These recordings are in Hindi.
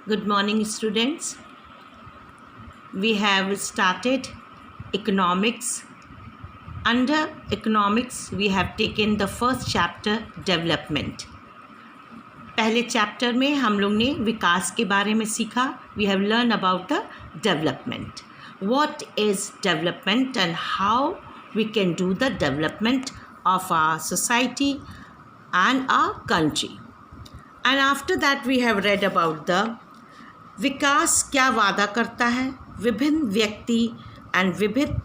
Good morning, students. We have started economics. Under economics, we have taken the first chapter, development. पहले चैप्टर में हम लोग ने विकास के बारे में सीखा. We have learned about the development. What is development and how we can do the development of our society and our country. And after that we have read about the विकास क्या वादा करता है, विभिन्न व्यक्ति एंड विभिन्न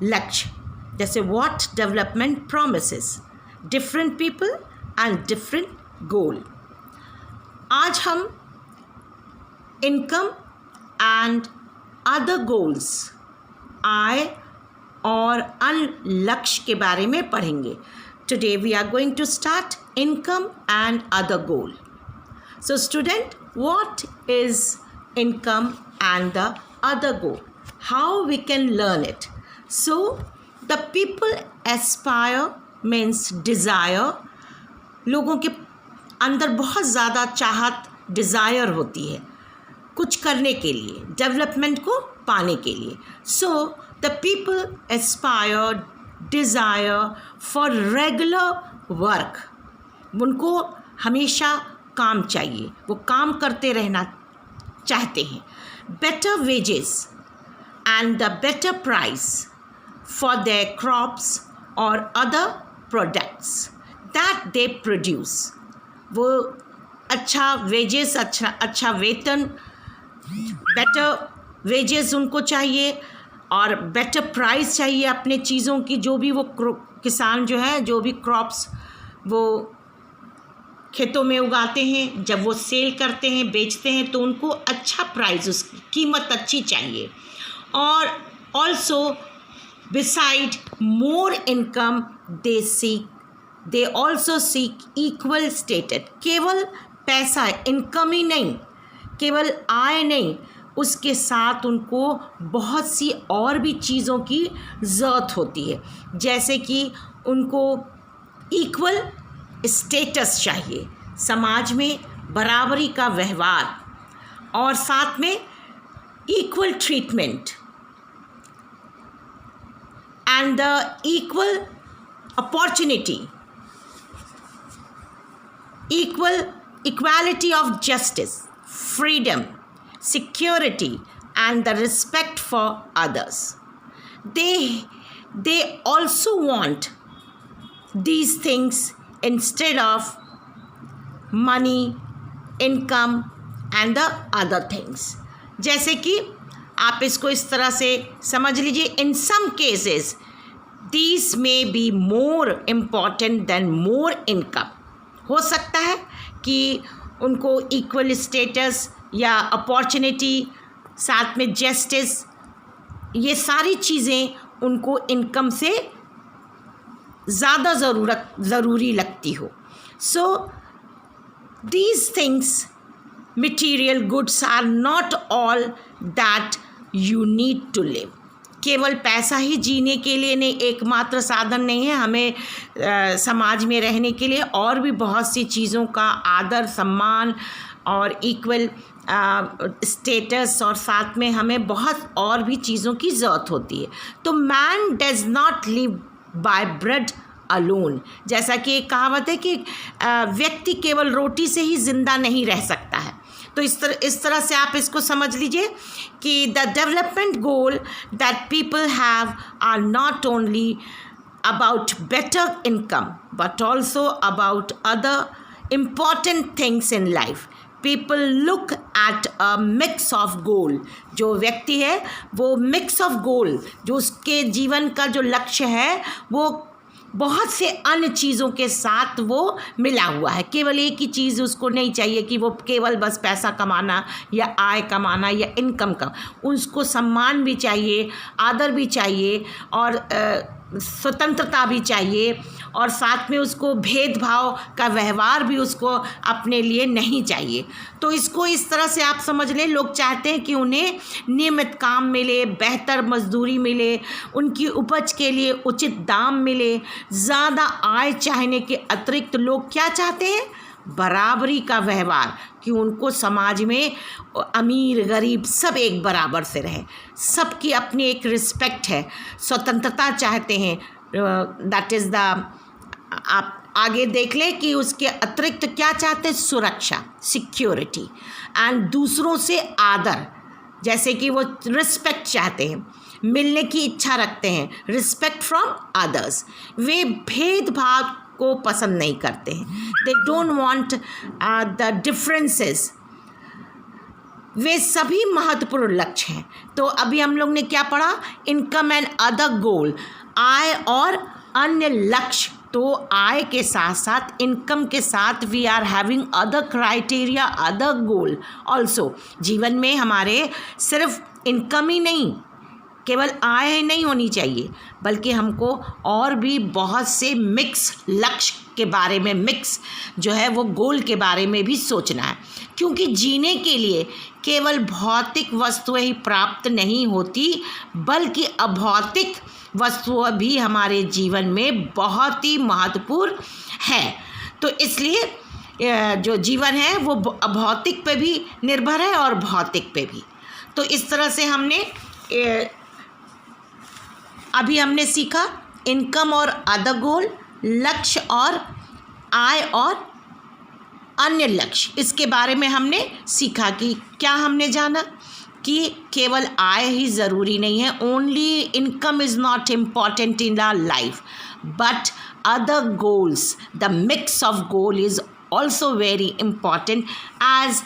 लक्ष्य, जैसे what development promises, different people and different goal. आज हम इनकम एंड अदर गोल्स, आय और अन्य लक्ष्य के बारे में पढ़ेंगे. Today we are going to start income and other goal. So student, what is income and the other goal? How we can learn it? So the people aspire means desire. लोगों के अंदर बहुत ज़्यादा चाहत, डिज़ायर होती है कुछ करने के लिए, डेवलपमेंट को पाने के लिए. So the people aspire, desire for regular work. उनको हमेशा काम चाहिए, वो काम करते रहना चाहते हैं. Better wages and the better price for their crops और other products that they produce. वो अच्छा वेजेस, अच्छा वेतन, बेटर वेजेस उनको चाहिए और बेटर प्राइस चाहिए अपने चीज़ों की. जो भी वो किसान जो है, जो भी क्रॉप्स वो खेतों में उगाते हैं, जब वो सेल करते हैं, बेचते हैं, तो उनको अच्छा प्राइस, उसकी कीमत अच्छी चाहिए. और also beside more income they also seek equal status. केवल पैसा, इनकम ही नहीं, केवल आय नहीं, उसके साथ उनको बहुत सी और भी चीज़ों की ज़रूरत होती है. जैसे कि उनको इक्वल स्टेटस चाहिए, समाज में बराबरी का व्यवहार, और साथ में equal treatment and the equal opportunity, equality of justice, freedom, security and the respect for others. they also want these things instead of money, income and the other things. जैसे कि आप इसको इस तरह से समझ लीजिए, in some cases these may be more important than more income. हो सकता है कि उनको इक्वल स्टेटस या अपॉर्चुनिटी, साथ में जस्टिस, ये सारी चीज़ें उनको इनकम से ज़्यादा ज़रूरी लगती हो. So these things, material goods are not all that you need to live. केवल पैसा ही जीने के लिए नहीं, एकमात्र साधन नहीं है. हमें समाज में रहने के लिए और भी बहुत सी चीज़ों का आदर, सम्मान और इक्वल स्टेटस, और साथ में हमें बहुत और भी चीज़ों की ज़रूरत होती है. तो man does not live by bread alone. जैसा कि एक कहावत है कि व्यक्ति केवल रोटी से ही ज़िंदा नहीं रह सकता है. तो इस तरह से आप इसको समझ लीजिए कि the development goal that people have are not only about better income but also about other important things in life. People look at a mix of goal. जो व्यक्ति है वो मिक्स ऑफ गोल, जो उसके जीवन का जो लक्ष्य है वो बहुत से अन्य चीज़ों के साथ वो मिला हुआ है. केवल एक ही चीज़ उसको नहीं चाहिए कि वो केवल बस पैसा कमाना या आय कमाना या इनकम का. उसको सम्मान भी चाहिए, आदर भी चाहिए और स्वतंत्रता भी चाहिए, और साथ में उसको भेदभाव का व्यवहार भी उसको अपने लिए नहीं चाहिए. तो इसको इस तरह से आप समझ लें, लोग चाहते हैं कि उन्हें नियमित काम मिले, बेहतर मजदूरी मिले, उनकी उपज के लिए उचित दाम मिले. ज़्यादा आय चाहने के अतिरिक्त लोग क्या चाहते हैं? बराबरी का व्यवहार, कि उनको समाज में अमीर गरीब सब एक बराबर से रहे, सबकी अपनी एक रिस्पेक्ट है, स्वतंत्रता चाहते हैं। दैट इज़ द, आप आगे देख लें कि उसके अतिरिक्त क्या चाहते हैं, सुरक्षा, सिक्योरिटी, एंड दूसरों से आदर, जैसे कि वो रिस्पेक्ट चाहते हैं, मिलने की इच्छा रखते हैं, रिस्पेक्ट फ्रॉम अदर्स। वे भेदभाव को पसंद नहीं करते हैं, they don't want the differences. वे सभी महत्वपूर्ण लक्ष्य हैं। तो अभी हम लोग ने क्या पढ़ा, इनकम एंड अदर गोल, आय और अन्य लक्ष्य। तो आय के साथ साथ, इनकम के साथ we are having other criteria, other goal also. जीवन में हमारे सिर्फ इनकम ही नहीं, केवल आय ही नहीं होनी चाहिए, बल्कि हमको और भी बहुत से मिक्स लक्ष्य के बारे में, मिक्स जो है वो गोल के बारे में भी सोचना है। क्योंकि जीने के लिए केवल भौतिक वस्तुएं ही प्राप्त नहीं होती, बल्कि अभौतिक वस्तुएं भी हमारे जीवन में बहुत ही महत्वपूर्ण है। तो इसलिए जो जीवन है वो अभौतिक पे भी निर्भर है और भौतिक पे भी। तो इस तरह से अभी हमने सीखा इनकम और अदर गोल, लक्ष्य और आय और अन्य लक्ष्य। इसके बारे में हमने सीखा कि क्या हमने जाना कि केवल आय ही ज़रूरी नहीं है, only income is not important in our life, but other goals, the mix of goal is also very important, as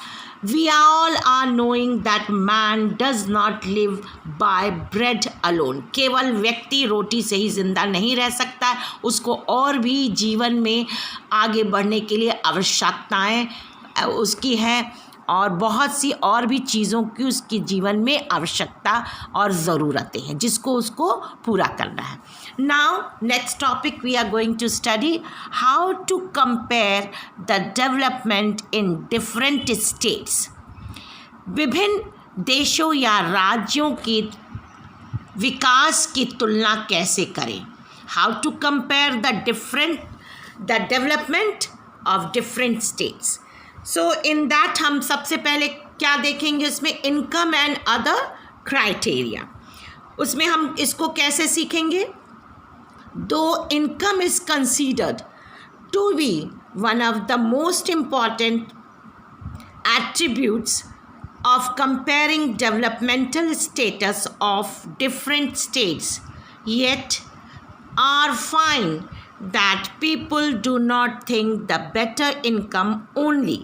we all are knowing that man does not live by bread alone. केवल व्यक्ति रोटी से ही ज़िंदा नहीं रह सकता है, उसको और भी जीवन में आगे बढ़ने के लिए आवश्यकताएं उसकी हैं, और बहुत सी और भी चीज़ों की उसके जीवन में आवश्यकता और ज़रूरतें हैं जिसको उसको पूरा करना है। Now next topic we are going to study how to compare the development in different states. विभिन्न देशों या राज्यों के विकास की तुलना कैसे करें? How to compare the development of different states. So in that हम सबसे पहले क्या देखेंगे, इसमें इनकम एंड अदर क्राइटेरिया। उसमें हम इसको कैसे सीखेंगे? Though income is considered to be one of the most important attributes of comparing developmental status of different states, yet are find that people do not think the better income only,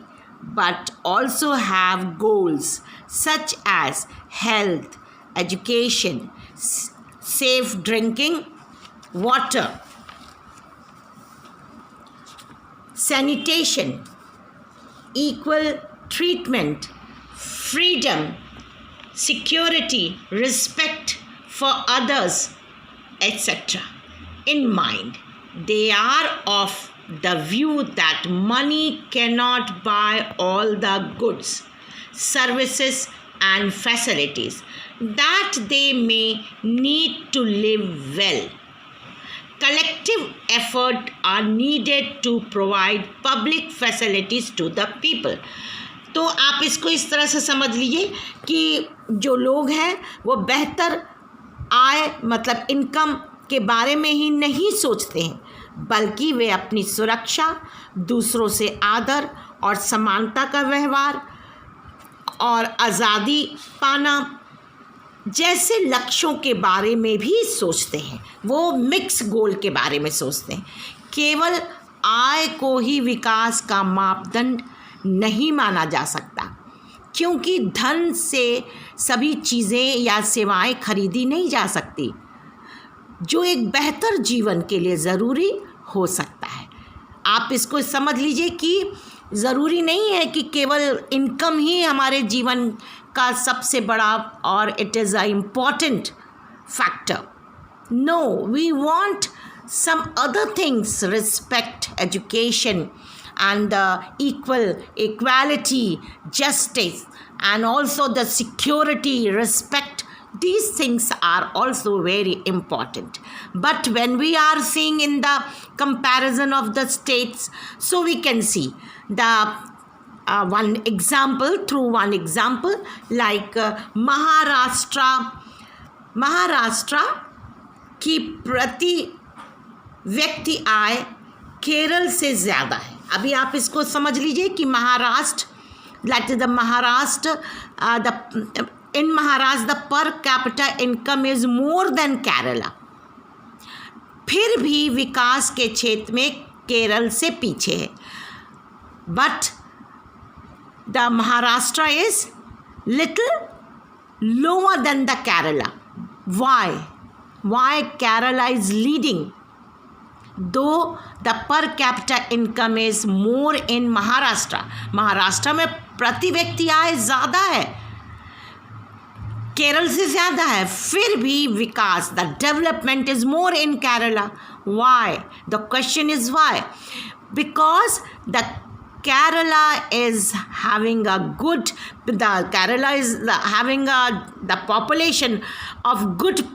but also have goals such as health, education, safe drinking water, sanitation, equal treatment, freedom, security, respect for others, etc. in mind. They are of the view that money cannot buy all the goods, services, and facilities that they may need to live well. Collective effort are needed to provide public facilities to the people. तो आप इसको इस तरह से समझ लीजिए कि जो लोग हैं वो बेहतर आय मतलब इनकम के बारे में ही नहीं सोचते हैं, बल्कि वे अपनी सुरक्षा, दूसरों से आदर और समानता का व्यवहार और आज़ादी पाना जैसे लक्ष्यों के बारे में भी सोचते हैं। वो मिक्स गोल के बारे में सोचते हैं। केवल आय को ही विकास का मापदंड नहीं माना जा सकता, क्योंकि धन से सभी चीज़ें या सेवाएं खरीदी नहीं जा सकती जो एक बेहतर जीवन के लिए ज़रूरी हो सकता है। आप इसको समझ लीजिए कि ज़रूरी नहीं है कि केवल इनकम ही हमारे जीवन का सबसे बड़ा और it is a important factor. No, we want some other things, respect, education, and equality, justice, and also the security, respect. These things are also very important. But when we are seeing in the comparison of the states, so we can see the one example, through one example, like Maharashtra की प्रति व्यक्ति आय केरल से ज़्यादा है। अभी आप इसको समझ लीजिए कि Maharashtra, like the Maharashtra, in Maharashtra the per capita income is more than Kerala, फिर भी विकास के क्षेत्र में केरल से पीछे है। But the Maharashtra is little lower than the Kerala. Why Kerala is leading though the per capita income is more in Maharashtra. Maharashtra में प्रति व्यक्ति आय ज़्यादा है, केरल से ज़्यादा है, फिर भी विकास, the development is more in Kerala. Why? The question is why? Because the Kerala is having a good, Kerala is having the population of good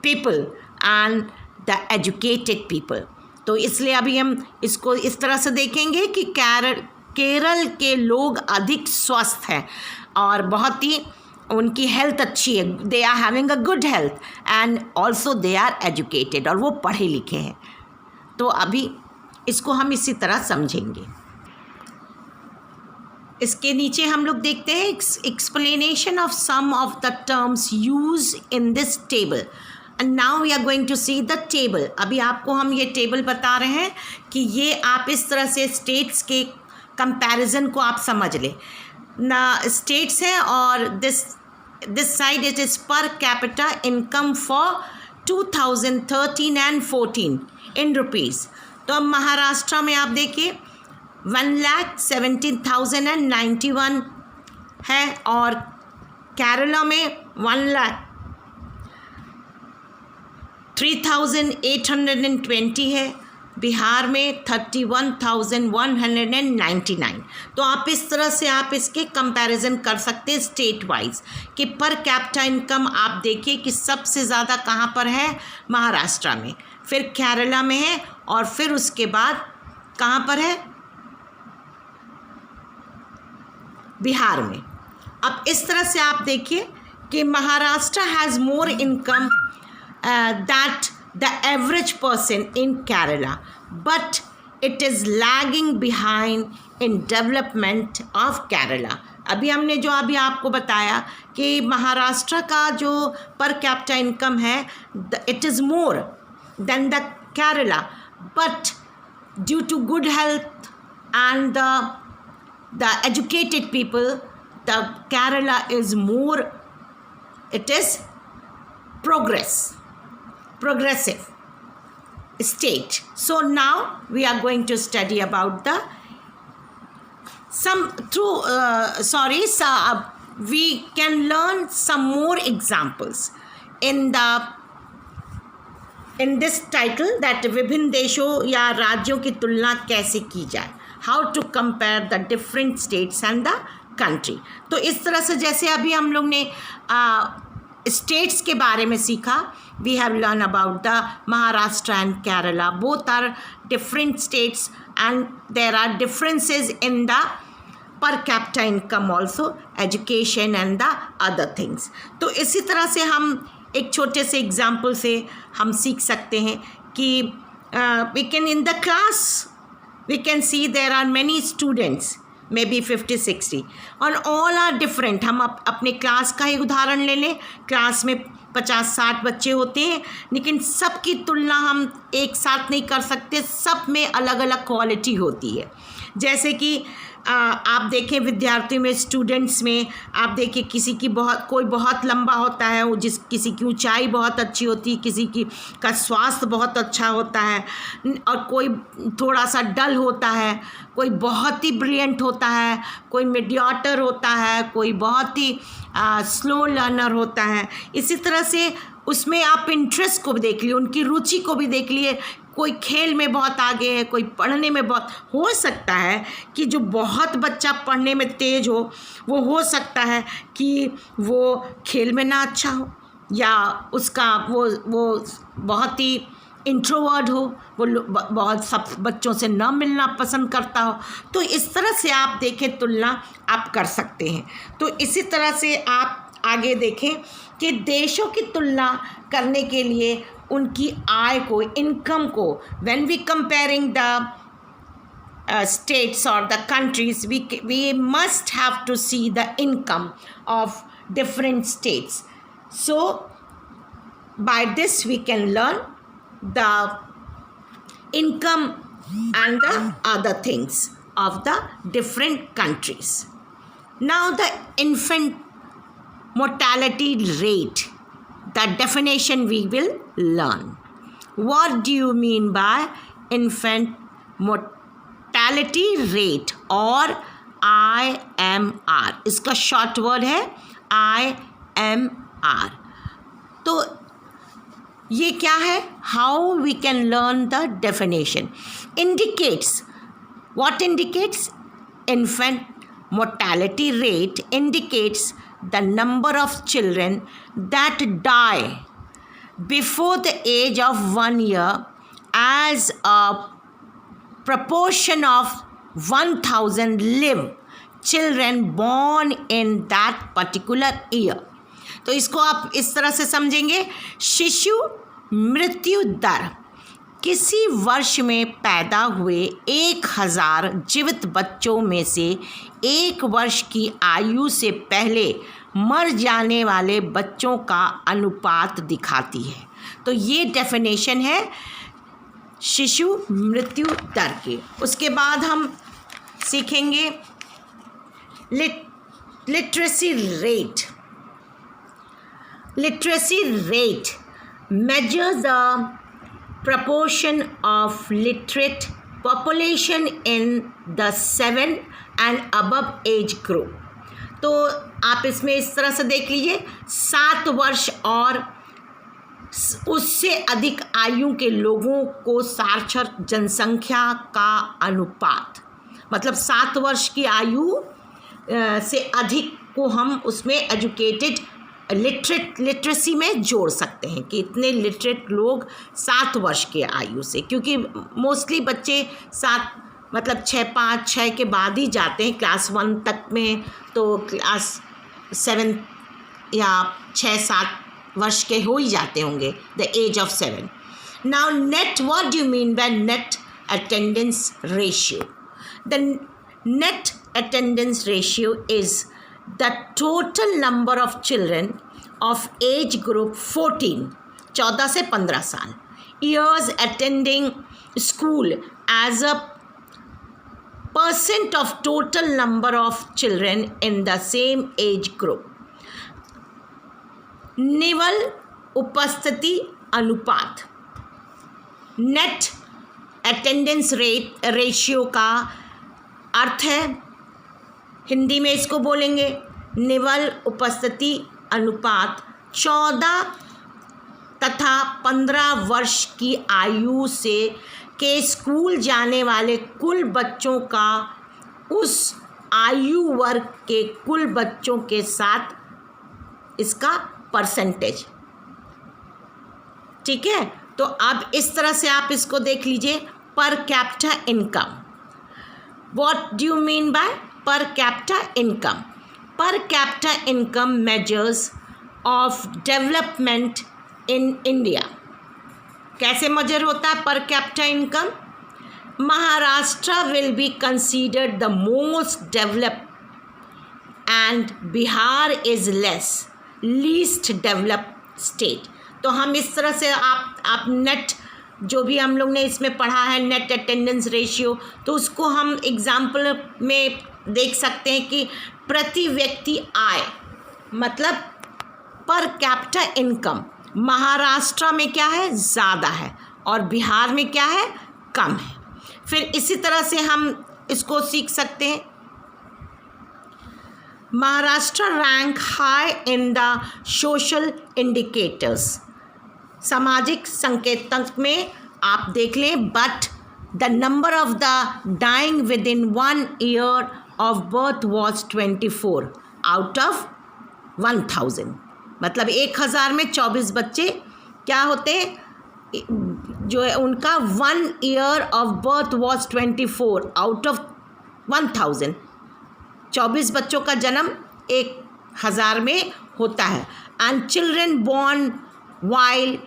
people and the educated people. तो इसलिए अभी हम इसको इस तरह से देखेंगे कि केरल के लोग अधिक स्वस्थ हैं और बहुत ही उनकी हेल्थ अच्छी है, they are having a good health and also they are educated, और वो पढ़े लिखे हैं। तो अभी इसको हम इसी तरह समझेंगे। इसके नीचे हम लोग देखते हैं explanation of some of the terms use in this table, and now we are going to see the table. अभी आपको हम ये टेबल बता रहे हैं कि ये आप इस तरह से स्टेट्स के कंपैरिजन को आप समझ लें ना। स्टेट्स हैं और दिस साइड इट इज़ पर capita income for 2013 and 14 in rupees. तो अब महाराष्ट्र में आप देखिए 1,17,091 है और केरला में 1,03,820 है, बिहार में 31,199। तो आप इस तरह से आप इसके कंपैरिजन कर सकते हैं स्टेट वाइज कि पर कैपिटा इनकम आप देखिए कि सबसे ज़्यादा कहाँ पर है, महाराष्ट्र में, फिर केरला में है और फिर उसके बाद कहाँ पर है, बिहार में। अब इस तरह से आप देखिए कि Maharashtra has more income that the average person in Kerala, but it is lagging behind in development of Kerala. अभी हमने जो अभी आपको बताया कि महाराष्ट्र का जो पर कैपिटा इनकम है it is more than the Kerala, but due to good health and the educated people, the Kerala is more, it is progressive state. So now we are going to study about the we can learn some more examples in this title, that विभिन्न देशों या राज्यों की तुलना कैसे की जाए, how to compare the different states and the country. तो इस तरह से जैसे अभी हम लोग ने स्टेट्स के बारे में सीखा, we have learn about the Maharashtra and Kerala, both are different states and there are differences in the per capita income also, education and the other things. तो इसी तरह से हम एक छोटे से एग्जाम्पल से हम सीख सकते हैं कि we can in the class we can see there are many students, maybe 50-60, और all are different। हम अपने क्लास का ही उदाहरण ले लें, क्लास में 50-60 बच्चे होते हैं, लेकिन सबकी तुलना हम एक साथ नहीं कर सकते, सब में अलग अलग क्वालिटी होती है। जैसे कि आप देखें विद्यार्थियों में, स्टूडेंट्स में आप देखिए कोई बहुत लंबा होता है, किसी की ऊंचाई बहुत अच्छी होती है, किसी का स्वास्थ्य बहुत अच्छा होता है, और कोई थोड़ा सा डल होता है, कोई बहुत ही ब्रिलियंट होता है, कोई मीडियोटर होता है, कोई बहुत ही स्लो लर्नर होता है। इसी तरह से उसमें आप इंटरेस्ट को भी देख लिए, उनकी रुचि को भी देख लिए, कोई खेल में बहुत आगे है, कोई पढ़ने में बहुत, हो सकता है कि जो बहुत बच्चा पढ़ने में तेज़ वो हो सकता है कि वो खेल में ना अच्छा हो, या उसका वो बहुत ही इंट्रोवर्ट हो, वो बहुत सब बच्चों से न मिलना पसंद करता हो। तो इस तरह से आप देखें, तुलना आप कर सकते हैं। तो इसी तरह से आप आगे देखें कि देशों की तुलना करने के लिए उनकी आय को, इनकम को, when we comparing the states or the countries, we must have to see the income of different states. So by this we can learn the income and the other things of the different countries. Now the infant mortality rate, the definition we will learn. What do you mean by infant mortality rate or IMR? इसका शॉर्ट वर्ड है IMR. तो ये क्या है? How we can learn the definition. Indicates, what indicates? Infant mortality rate indicates the number of children that die before the age of 1 year as a proportion of 1000 live children born in that particular year. तो इसको आप इस तरह से समझेंगे, शिशु मृत्यु दर किसी वर्ष में पैदा हुए 1000 जीवित बच्चों में से 1 वर्ष की आयु से पहले मर जाने वाले बच्चों का अनुपात दिखाती है. तो ये डेफिनेशन है शिशु मृत्यु दर की. उसके बाद हम सीखेंगे literacy rate. Literacy rate measures the proportion of literate population in the 7 and above age group. तो आप इसमें इस तरह से देख लीजिए, 7 वर्ष और उससे अधिक आयु के लोगों को साक्षर जनसंख्या का अनुपात, मतलब 7 वर्ष की आयु से अधिक को हम उसमें एजुकेटेड लिटरेसी में जोड़ सकते हैं कि इतने लिटरेट लोग 7 वर्ष के आयु से, क्योंकि मोस्टली बच्चे 7 मतलब 6 के बाद ही जाते हैं क्लास 1 तक में, तो क्लास 7 या 6-7 वर्ष के हो ही जाते होंगे, the age of 7. Now net, what do you mean by net attendance ratio? The net attendance ratio is the total number of children of age group 14 से 15 साल years attending school as a percent of total number of children in the same age group. निवल उपस्थिति अनुपात, नेट अटेंडेंस रेशियो का अर्थ है, हिंदी में इसको बोलेंगे निवल उपस्थिति अनुपात 14 तथा 15 वर्ष की आयु से के स्कूल जाने वाले कुल बच्चों का उस आयु वर्ग के कुल बच्चों के साथ इसका परसेंटेज. ठीक है, तो अब इस तरह से आप इसको देख लीजिए. पर capita income, what do you mean bye per capita income? Per capita income measures of development in India. कैसे मेजर होता है per capita income? Maharashtra will be considered the most developed and Bihar is least developed state. तो हम इस तरह से आप नेट जो भी हम लोग ने इसमें पढ़ा है नेट अटेंडेंस रेशियो, तो उसको हम एग्जाम्पल में देख सकते हैं कि प्रति व्यक्ति आय मतलब पर कैपिटा इनकम महाराष्ट्र में क्या है, ज़्यादा है, और बिहार में क्या है, कम है. फिर इसी तरह से हम इसको सीख सकते हैं. Maharashtra rank high in the social indicators. सामाजिक संकेतक में आप देख लें, but the number of the dying within 1 year of birth was 24 out of 1000. मतलब 1000 में 24 बच्चे क्या होते हैं, जो है उनका 1 year of birth was 24 out of 1000। 24 बच्चों का जन्म 1000 में होता है। And children born while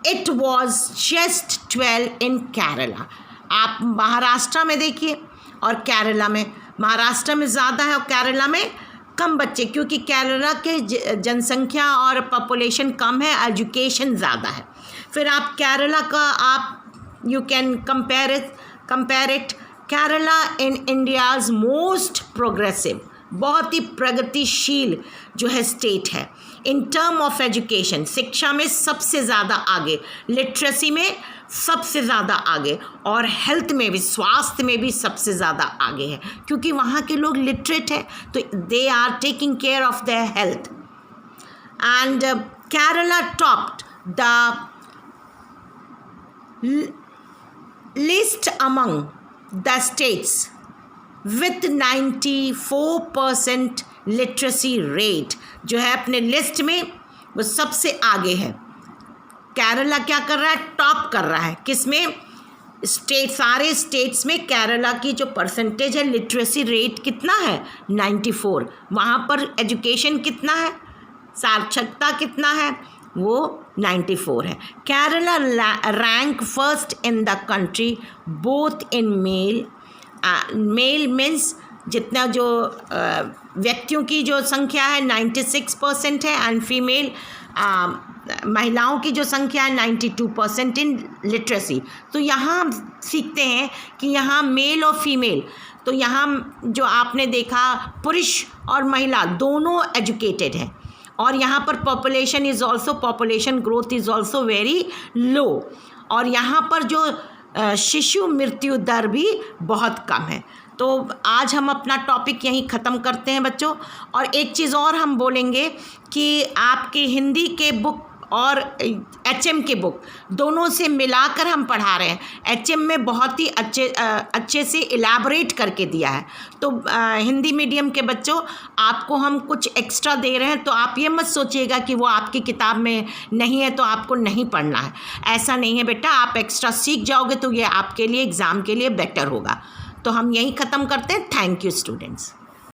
it was just 12 इन केरला। आप महाराष्ट्र में देखिए और केरला में, महाराष्ट्र में ज़्यादा है और केरला में कम बच्चे, क्योंकि केरला के जनसंख्या और पॉपुलेशन कम है, एजुकेशन ज़्यादा है। फिर आप केरला का आप you can compare it Kerala in India's most progressive, बहुत ही प्रगतिशील जो है स्टेट है इन टर्म ऑफ एजुकेशन। शिक्षा में सबसे ज़्यादा आगे, लिटरेसी में सबसे ज़्यादा आगे और हेल्थ में भी, स्वास्थ्य में भी सबसे ज़्यादा आगे है, क्योंकि वहाँ के लोग लिटरेट है तो they are taking care of their health. And Kerala topped the list among the states with 94% literacy rate, जो है अपने लिस्ट में वो सबसे आगे है। केरला क्या कर रहा है, टॉप कर रहा है किसमें, स्टेट, सारे स्टेट्स में केरला की जो परसेंटेज है लिटरेसी रेट कितना है 94। वहाँ पर एजुकेशन कितना है, साक्षरता कितना है, वो 94 है। Kerala rank first in the country both in male means जितना जो व्यक्तियों की जो संख्या है 96% है एंड फीमेल महिलाओं की जो संख्या है 92% इन लिटरेसी। तो यहाँ हम सीखते हैं कि यहाँ मेल और फीमेल, तो यहाँ जो आपने देखा पुरुष और महिला दोनों एजुकेटेड हैं और यहाँ पर population is also, population growth is also very low और यहाँ पर जो शिशु मृत्यु दर भी बहुत कम है। तो आज हम अपना टॉपिक यहीं ख़त्म करते हैं बच्चों। और एक चीज़ और हम बोलेंगे कि आपके हिंदी के बुक और HM के बुक दोनों से मिलाकर हम पढ़ा रहे हैं। HM में बहुत ही अच्छे से इलैबोरेट करके दिया है, तो हिंदी मीडियम के बच्चों आपको हम कुछ एक्स्ट्रा दे रहे हैं, तो आप ये मत सोचिएगा कि वो आपकी किताब में नहीं है तो आपको नहीं पढ़ना है। ऐसा नहीं है बेटा, आप एक्स्ट्रा सीख जाओगे तो ये आपके लिए एग्ज़ाम के लिए बेटर होगा। तो हम यहीं ख़त्म करते हैं। Thank you students.